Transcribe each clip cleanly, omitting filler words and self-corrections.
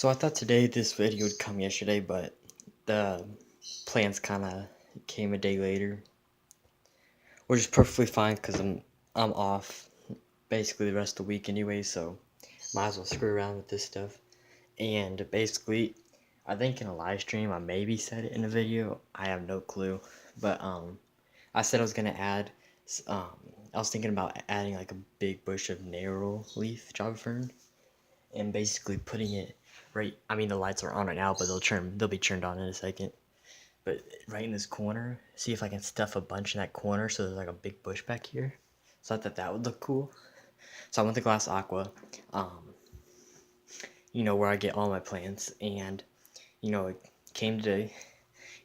So I thought today this video would come yesterday, but the plans kind of came a day later, which is perfectly fine because I'm off basically the rest of the week anyway, so might as well screw around with this stuff. And basically, I think in a live stream I maybe said it in a video. I have no clue, but I said I was gonna add. Um, I was thinking about adding like a big bush of narrow leaf java fern and basically putting it right. I mean, the lights are on right now, but they'll be turned on in a second. But right in this corner, see if I can stuff a bunch in that corner so there's like a big bush back here. So I thought that would look cool. So I went to Glass Aqua, um, where I get all my plants, and it came today.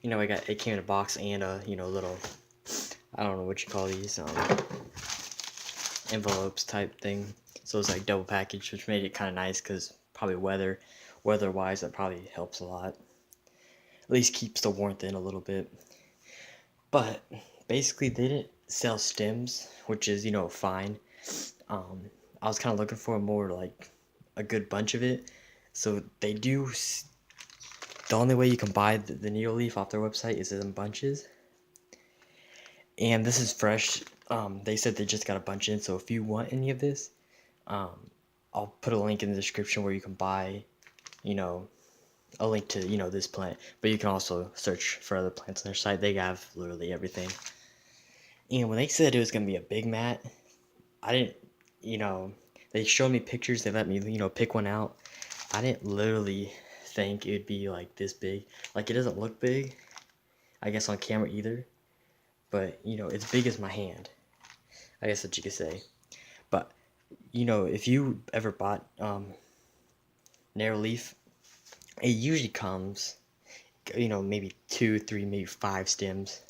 It came in a box and a little, I don't know what you call these, envelopes type thing. So it's like double packaged, which made it kind of nice because probably weather wise that probably helps a lot. At least keeps the warmth in a little bit. But basically, they didn't sell stems, which is fine. I was kind of looking for more like a good bunch of it. So they do. The only way you can buy the needle leaf off their website is in bunches. And this is fresh. They said they just got a bunch in. So if you want any of this, I'll put a link in the description where you can buy, a link to this plant. But you can also search for other plants on their site. They have literally everything. And when they said it was gonna be a big mat, I didn't, you know, they showed me pictures. They let me, pick one out. I didn't literally think it would be like this big. Like it doesn't look big, I guess on camera either. But it's big as my hand. I guess what you could say. But if you ever bought narrow leaf, it usually comes, maybe 2, 3, maybe 5 stems.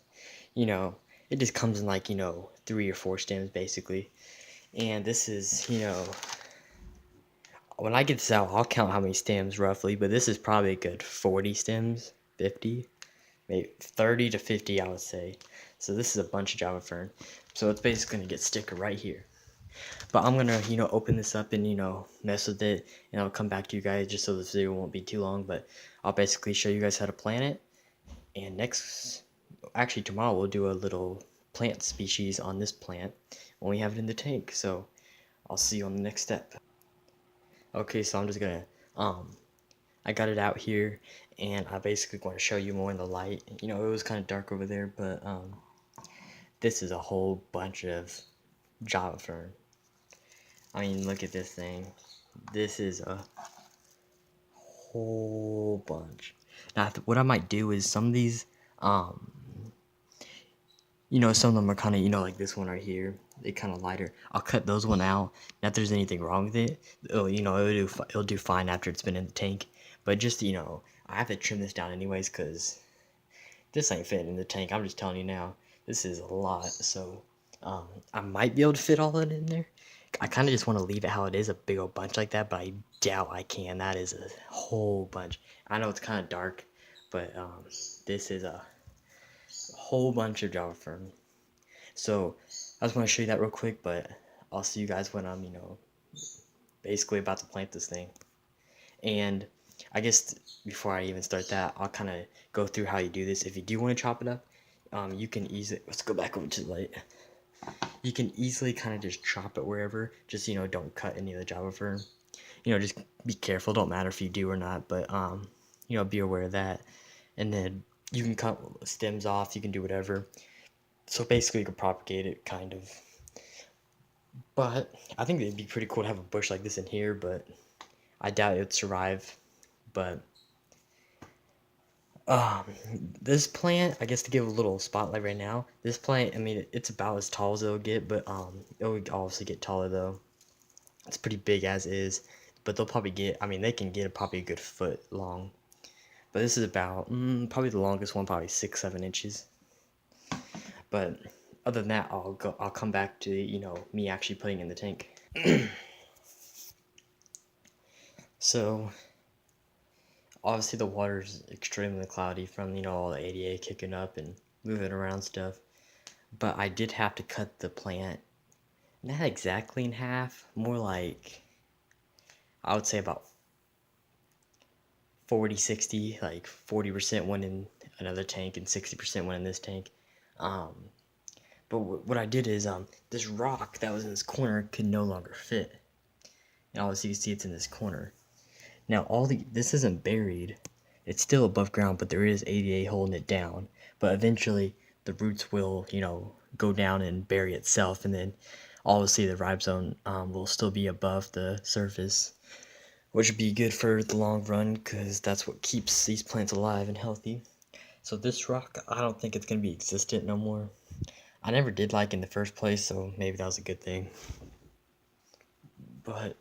You know, it just comes in like 3 or 4 stems basically. And this is when I get this out, I'll count how many stems roughly, but this is probably a good 40 stems, 50, maybe 30 to 50, I would say. So this is a bunch of java fern. So it's basically gonna get sticker right here. But I'm gonna, open this up and, mess with it, and I'll come back to you guys just so this video won't be too long. But I'll basically show you guys how to plant it. And actually tomorrow we'll do a little plant species on this plant when we have it in the tank. So I'll see you on the next step. Okay, so I'm just gonna, I got it out here, and I basically want to show you more in the light. It was kind of dark over there, but, this is a whole bunch of java fern. I mean, look at this thing. This is a whole bunch. Now, what I might do is some of these, some of them are kind of, like this one right here. They kind of lighter. I'll cut those one out. Not if there's anything wrong with it. It'll do fine after it's been in the tank. But just, I have to trim this down anyways because this ain't fitting in the tank. I'm just telling you now. This is a lot. So, I might be able to fit all of it in there. I kind of just want to leave it how it is, a big old bunch like that, but I doubt I can. That is a whole bunch. I know it's kind of dark, but this is a whole bunch of java fern. So I just want to show you that real quick, but I'll see you guys when I'm, basically about to plant this thing. And I guess before I even start that, I'll kind of go through how you do this. If you do want to chop it up, you can easily, let's go back over to the light. You can easily kind of just chop it wherever. Just, don't cut any of the java fern. Just be careful. Don't matter if you do or not, but, be aware of that. And then you can cut stems off. You can do whatever. So basically, you can propagate it, kind of. But I think it'd be pretty cool to have a bush like this in here, but I doubt it would survive. But this plant, I guess to give a little spotlight right now, this plant, I mean, it's about as tall as it'll get, but it'll obviously get taller though. It's pretty big as is, but they'll probably get, I mean, they can get probably a good foot long. But this is about, probably the longest one, probably 6, 7 inches. But other than that, I'll come back to, me actually putting in the tank. So, obviously the water's extremely cloudy from, all the ADA kicking up and moving around stuff. But I did have to cut the plant, not exactly in half, more like, I would say about 40-60, like 40% went in another tank and 60% went in this tank. Um, but what I did is this rock that was in this corner could no longer fit. And obviously you see it's in this corner. Now this isn't buried. It's still above ground, but there is ADA holding it down. But eventually the roots will, go down and bury itself, and then obviously the ribosome will still be above the surface, which would be good for the long run because that's what keeps these plants alive and healthy. So this rock, I don't think it's going to be existent no more. I never did like in the first place, so maybe that was a good thing. But,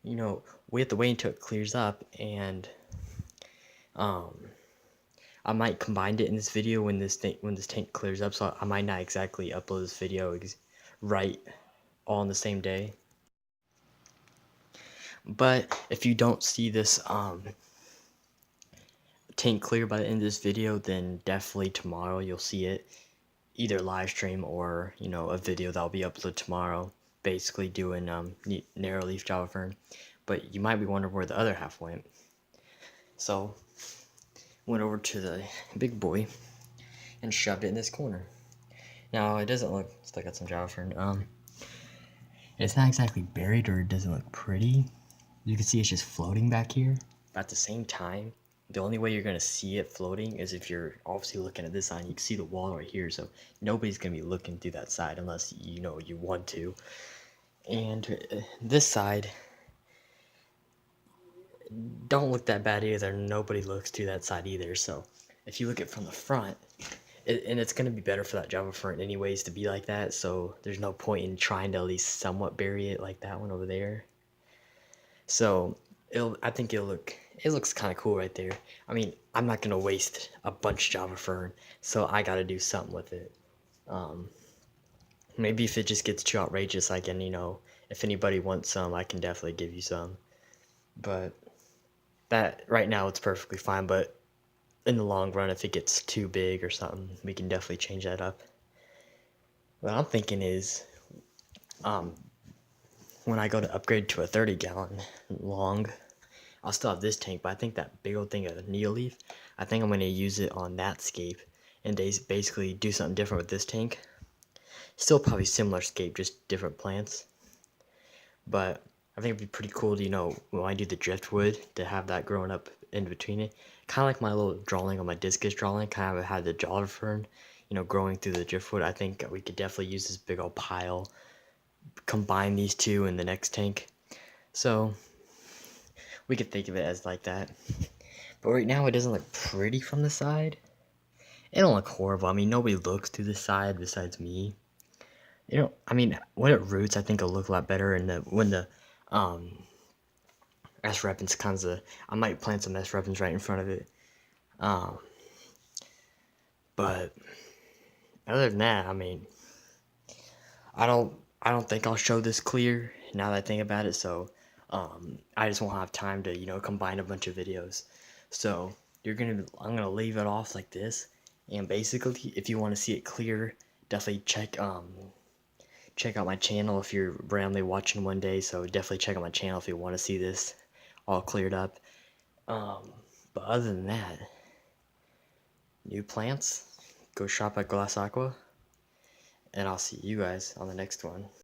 we have to wait until it clears up, and I might combine it in this video when this tank clears up, so I might not exactly upload this video right all on the same day. But if you don't see this tank clear by the end of this video, then definitely tomorrow you'll see it, either live stream or a video that'll be uploaded tomorrow, basically doing narrow leaf Java Fern. But you might be wondering where the other half went. So went over to the big boy and shoved it in this corner. Now it doesn't look, still got some Java Fern. It's not exactly buried, or it doesn't look pretty. You can see it's just floating back here. But at the same time, the only way you're going to see it floating is if you're obviously looking at this side. You can see the wall right here, so nobody's going to be looking through that side unless you want to. And this side, don't look that bad either. Nobody looks to that side either. So if you look at it from the front, and it's going to be better for that Java Fern anyways to be like that, so there's no point in trying to at least somewhat bury it like that one over there. So I think it looks kind of cool right there. I mean, I'm not going to waste a bunch of Java Fern, so I got to do something with it. Maybe if it just gets too outrageous, I can, if anybody wants some, I can definitely give you some. But that right now it's perfectly fine, but in the long run, if it gets too big or something, we can definitely change that up. What I'm thinking is, when I go to upgrade to a 30-gallon long, I'll still have this tank, but I think that big old thing of Neoleaf, I think I'm going to use it on that scape and basically do something different with this tank. Still probably similar scape, just different plants. But I think it'd be pretty cool to, when I do the driftwood, to have that growing up in between it. Kind of like my little drawing on my discus drawing, kind of had the Java Fern, growing through the driftwood. I think we could definitely use this big old pile, combine these two in the next tank. So we could think of it as like that. But right now it doesn't look pretty from the side. It don't look horrible. I mean, nobody looks through the side besides me. I mean, when it roots, I think it'll look a lot better. And when the S repens I might plant some S repens right in front of it. But other than that, I mean, I don't think I'll show this clear now that I think about it. So I just won't have time to combine a bunch of videos. So I'm gonna leave it off like this. And basically, if you want to see it clear, definitely check out my channel if you're randomly watching one day. So definitely check out my channel if you want to see this all cleared up. But other than that, new plants, go shop at Glass Aqua, and I'll see you guys on the next one.